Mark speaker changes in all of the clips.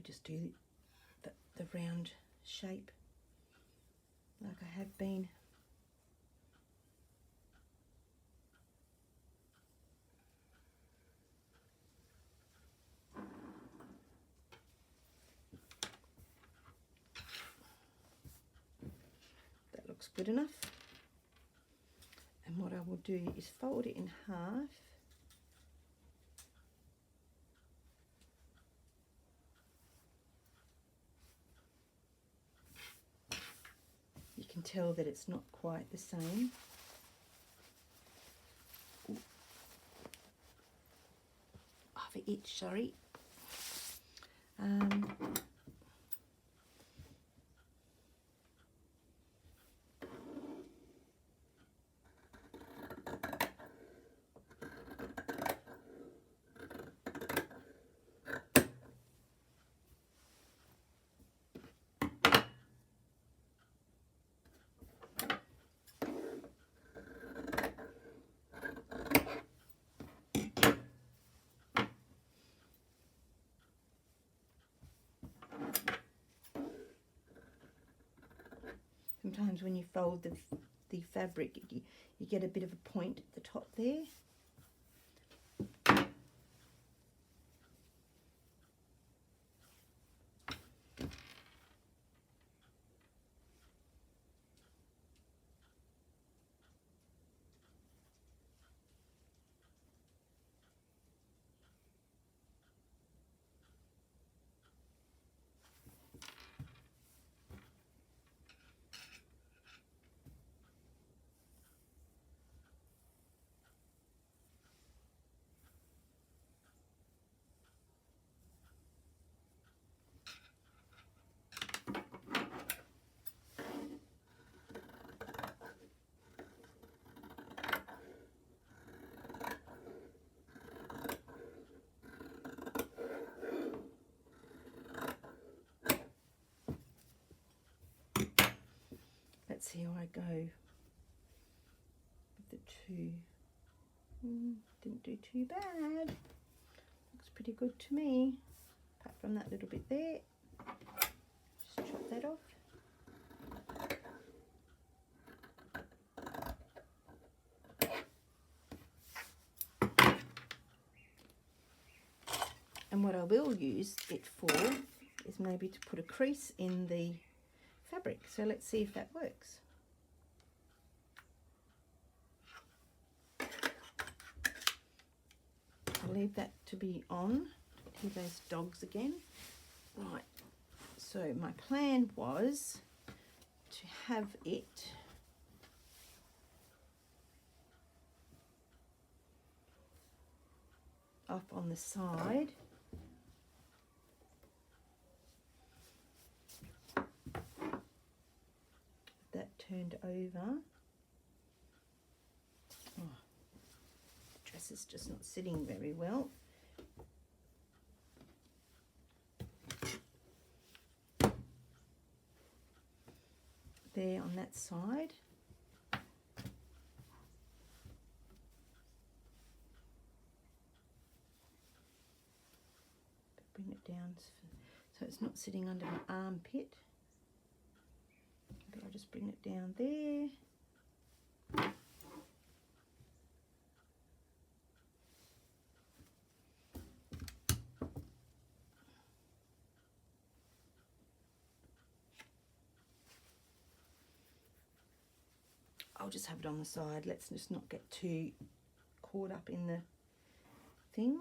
Speaker 1: maybe just do the round shape like I have been. That looks good enough. And what I will do is fold it in half. You can tell that it's not quite the same. Ooh. I have an itch, sorry. Sometimes when you fold the fabric, you get a bit of a point at the top there. Let's see how I go with the two. Didn't do too bad. Looks pretty good to me. Apart from that little bit there. Just chop that off. And what I will use it for is maybe to put a crease in the fabric. So let's see if that works. I'll leave that to be on. Hear those dogs again. Right, so my plan was to have it up on the side. That turned over. Oh, the dress is just not sitting very well. There on that side. Bring it down so it's not sitting under my armpit. I'll just bring it down there. I'll just have it on the side. Let's just not get too caught up in the thing.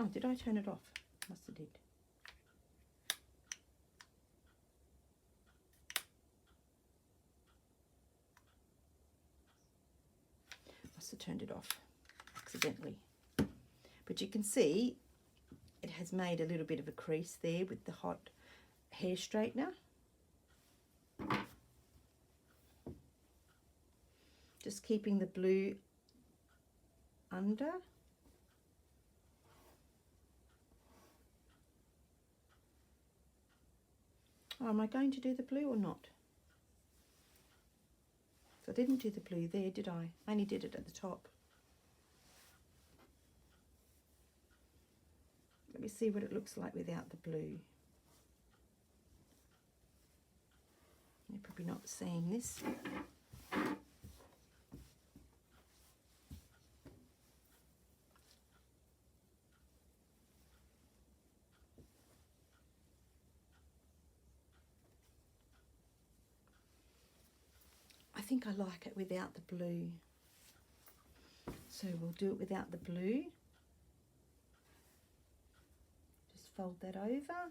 Speaker 1: Oh, did I turn it off? Must have did. Must have turned it off accidentally. But you can see it has made a little bit of a crease there with the hot hair straightener. Just keeping the blue under. Oh, am I going to do the blue or not? So I didn't do the blue there, did I? I only did it at the top. Let me see what it looks like without the blue. You're probably not seeing this. I think I like it without the blue. So we'll do it without the blue. Just fold that over.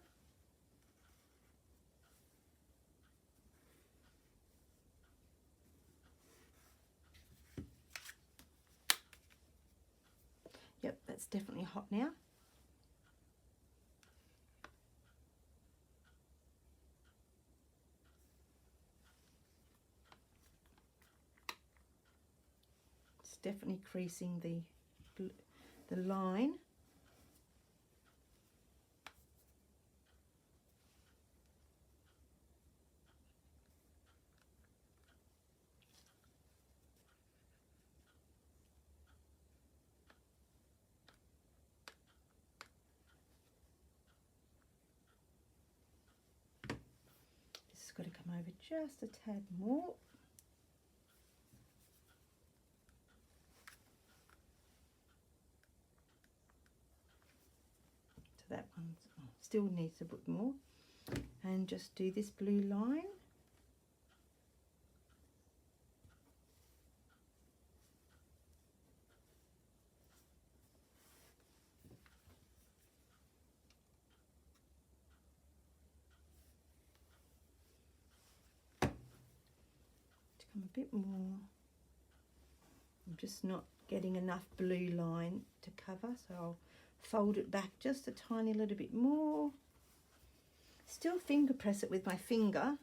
Speaker 1: Yep, that's definitely hot now. It's definitely creasing the line. This has got to come over just a tad more. So that one still needs a bit more. And just do this blue line. To come a bit more. I'm just not getting enough blue line to cover, so I'll fold it back just a tiny little bit more. Still finger press it with my finger.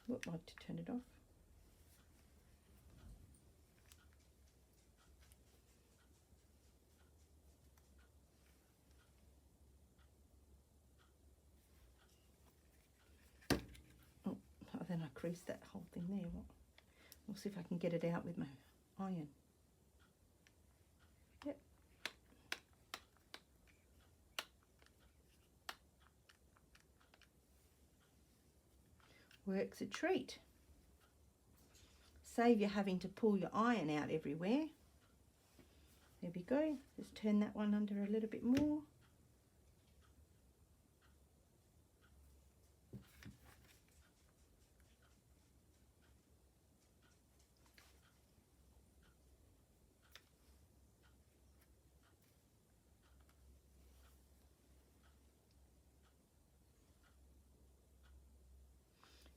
Speaker 1: Would like to turn it off. Oh, then I creased that whole thing there. We'll see if I can get it out with my iron. Yep. Works a treat. Save you having to pull your iron out everywhere. There we go. Just turn that one under a little bit more.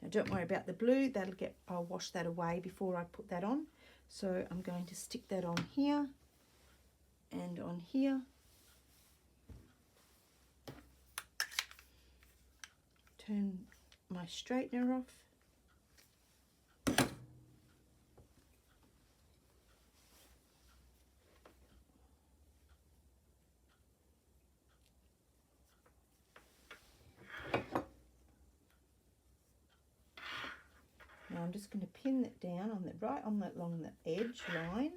Speaker 1: Now don't worry about the blue, I'll wash that away before I put that on. So I'm going to stick that on here and on here. Turn my straightener off. Now I'm just going to pin it down on along the edge line.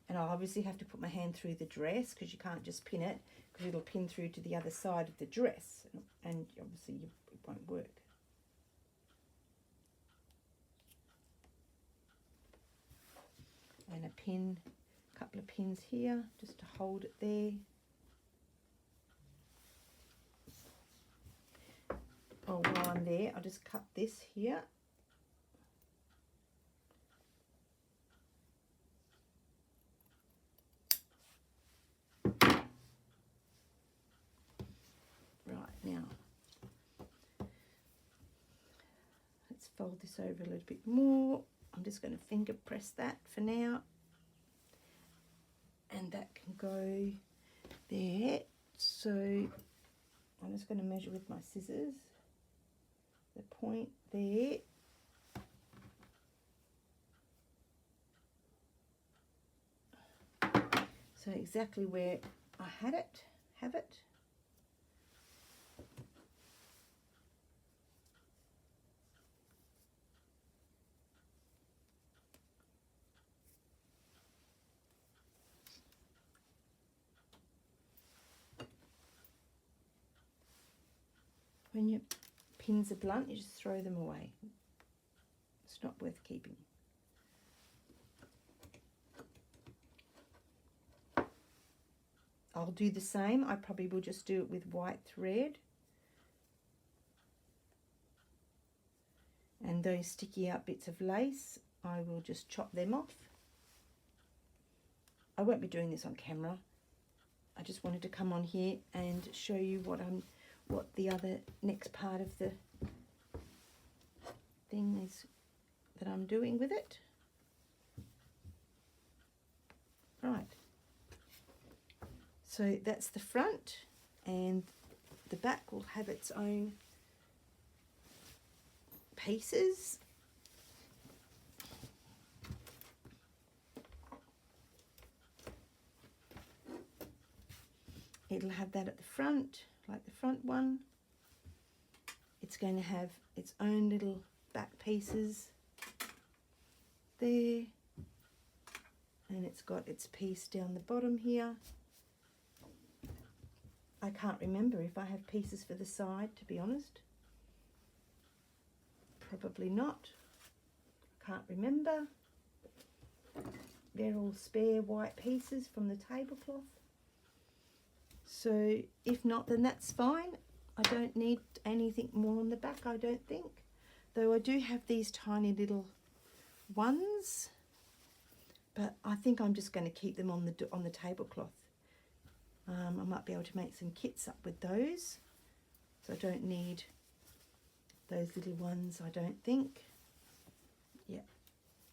Speaker 1: And I'll obviously have to put my hand through the dress because you can't just pin it because it'll pin through to the other side of the dress and obviously it won't work. And a couple of pins here just to hold it there. Oh, while I'm there, I'll just cut this here. Right, now, let's fold this over a little bit more. I'm just going to finger press that for now. And that can go there. So I'm just going to measure with my scissors the point there. So exactly where I have it. When your pins are blunt, you just throw them away. It's not worth keeping. I'll do the same. I probably will just do it with white thread. And those sticky out bits of lace, I will just chop them off. I won't be doing this on camera. I just wanted to come on here and show you what the other next part of the thing is that I'm doing with it. Right. So that's the front, and the back will have its own pieces. It'll have that at the front, like the front one. It's going to have its own little back pieces there, and it's got its piece down the bottom here. I can't remember if I have pieces for the side, to be honest. Probably not. Can't remember. They're all spare white pieces from the tablecloth. So if not, then that's fine. I don't need anything more on the back, I don't think. Though I do have these tiny little ones, but I think I'm just going to keep them on the tablecloth. I might be able to make some kits up with those, so I don't need those little ones, I don't think. Yeah,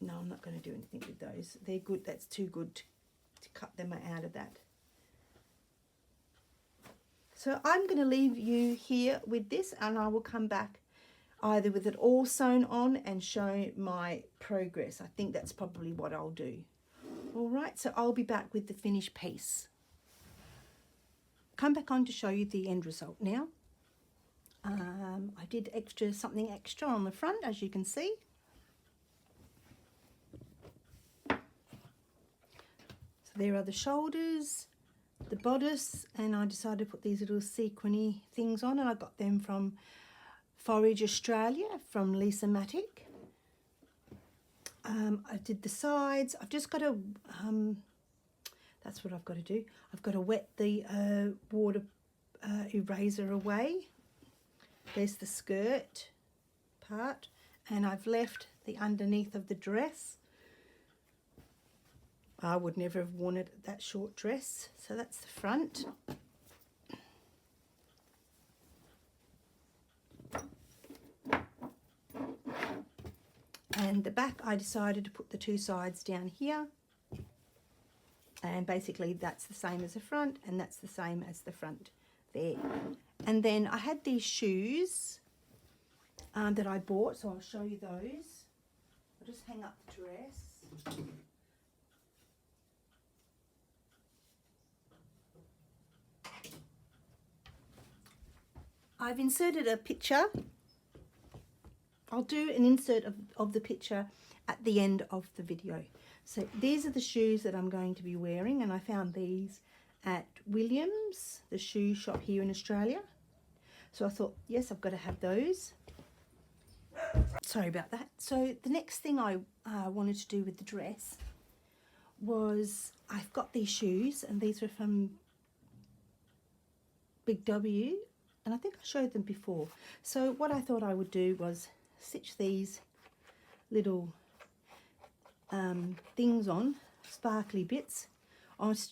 Speaker 1: no, I'm not going to do anything with those. They're good. That's too good to cut them out of that. So I'm going to leave you here with this, and I will come back either with it all sewn on and show my progress. I think that's probably what I'll do. All right, so I'll be back with the finished piece. Come back on to show you the end result now. I did something extra on the front, as you can see. So there are the shoulders, the bodice, and I decided to put these little sequiny things on, and I got them from Forage Australia from Lisa Matic. I did the sides. I've just got to that's what I've got to do. I've got to wet the water eraser away. There's the skirt part, and I've left the underneath of the dress. I would never have worn it, that short dress. So that's the front. And the back, I decided to put the two sides down here. And basically that's the same as the front, and that's the same as the front there. And then I had these shoes that I bought, so I'll show you those. I'll just hang up the dress. I've inserted a picture. I'll do an insert of the picture at the end of the video. So these are the shoes that I'm going to be wearing, and I found these at Williams, the shoe shop here in Australia. So I thought, yes, I've got to have those. Sorry about that. So the next thing I wanted to do with the dress was, I've got these shoes, and these were from Big W, and I think I showed them before. So what I thought I would do was stitch these little things on, sparkly bits.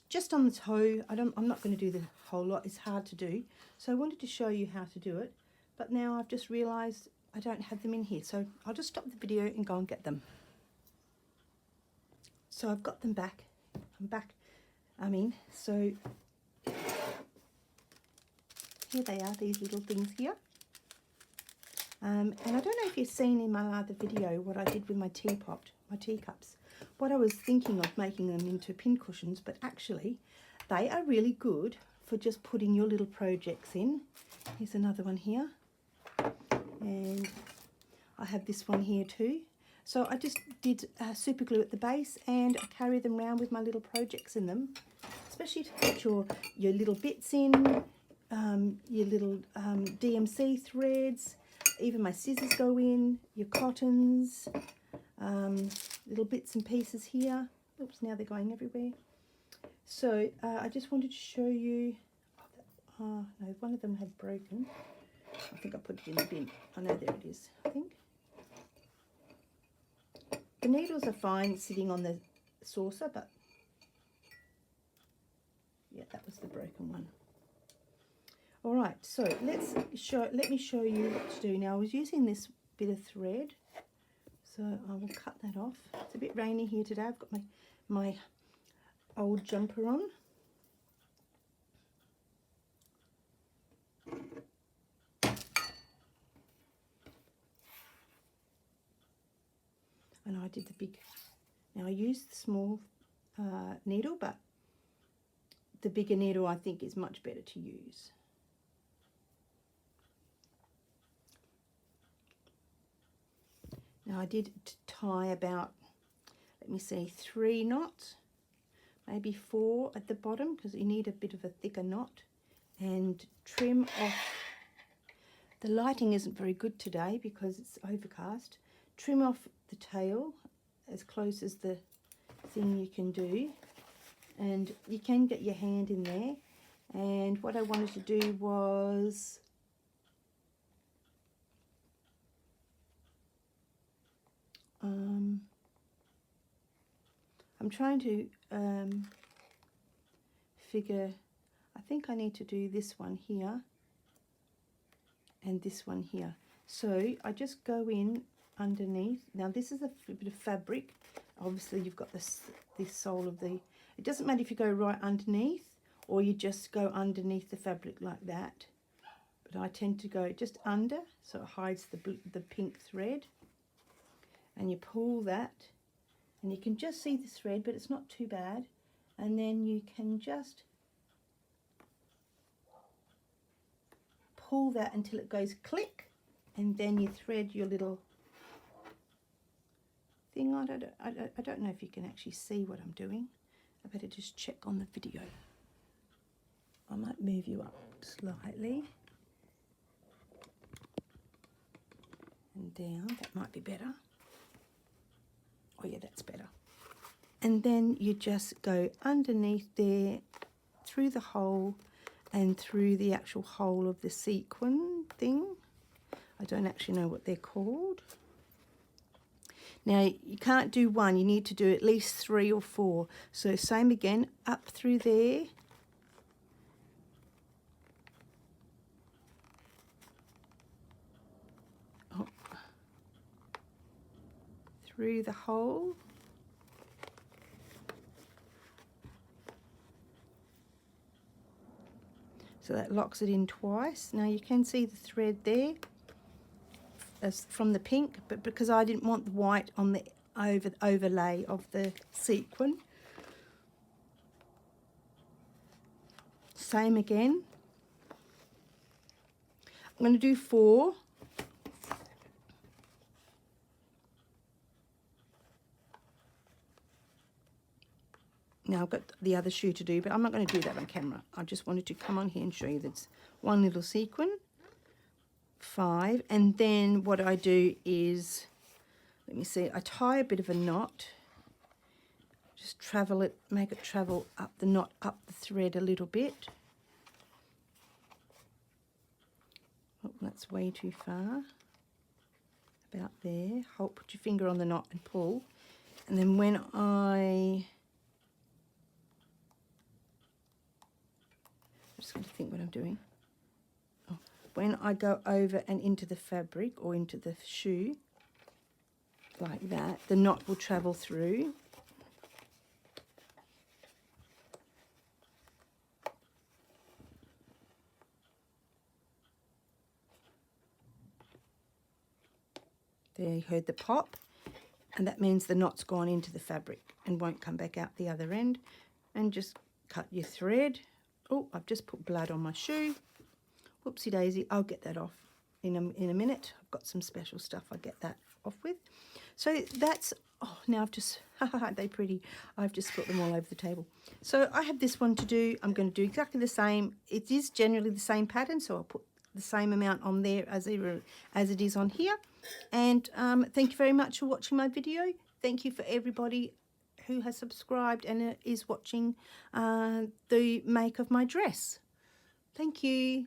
Speaker 1: Just on the toe. I'm not going to do the whole lot. It's hard to do. So I wanted to show you how to do it. But now I've just realised I don't have them in here. So I'll just stop the video and go and get them. So I've got them back. So here they are, these little things here. And I don't know if you've seen in my other video what I did with my teacups. What I was thinking of making them into pin cushions, but actually They are really good for just putting your little projects in. Here's another one here. And I have this one here too. So I just did super glue at the base, and I carry them around with my little projects in them, especially to put your little bits in, your little DMC threads, even my scissors go in, your cottons, little bits and pieces here. Oops, now they're going everywhere. So I just wanted to show you, no, one of them had broken. I think I put it in the bin. Oh no, there it is, I think. The needles are fine sitting on the saucer, but yeah, that was the broken one. All right, so let me show you what to do. Now I was using this bit of thread, so I will cut that off. It's a bit rainy here today. I've got my old jumper on. And I did the big, now I used the small needle, but the bigger needle I think is much better to use. Now I did tie about, let me see, 3 knots, maybe 4 at the bottom, because you need a bit of a thicker knot, and trim off. The lighting isn't very good today because it's overcast. Trim off the tail as close as the thing you can do, and you can get your hand in there. And what I wanted to do was I'm trying to figure, I think I need to do this one here and this one here. So I just go in underneath. Now this is a bit of fabric. Obviously you've got this sole of the, it doesn't matter if you go right underneath or you just go underneath the fabric like that, but I tend to go just under so it hides the pink thread, and you pull that and you can just see the thread, but it's not too bad, and then you can just pull that until it goes click, and then you thread your little thing. I don't know if you can actually see what I'm doing. I better just check on the video. I might move you up slightly and down. That might be better. Oh yeah, that's better. And then you just go underneath there, through the hole and through the actual hole of the sequin thing. I don't actually know what they're called. Now you can't do one, you need to do at least 3 or 4. So same again, up through there. Oh. Through the hole. So that locks it in twice. Now you can see the thread there as from the pink, but because I didn't want the white on the overlay of the sequin. Same again. I'm going to do 4. Now I've got the other shoe to do, but I'm not going to do that on camera. I just wanted to come on here and show you that's one little sequin, 5, and then what I do is, let me see, I tie a bit of a knot, just travel it, make it travel up the knot, up the thread a little bit. Oh, that's way too far. About there. Hold, put your finger on the knot and pull, and then when I'm just going to think what I'm doing. Oh, when I go over and into the fabric or into the shoe, like that, the knot will travel through. There, you heard the pop, and that means the knot's gone into the fabric and won't come back out the other end. And just cut your thread. Oh, I've just put blood on my shoe. Whoopsie daisy, I'll get that off in a minute. I've got some special stuff I get that off with. So that's, oh, now I've just, aren't they pretty? I've just put them all over the table. So I have this one to do. I'm going to do exactly the same. It is generally the same pattern, so I'll put the same amount on there as it is on here. And thank you very much for watching my video. Thank you for everybody who has subscribed and is watching the make of my dress. Thank you.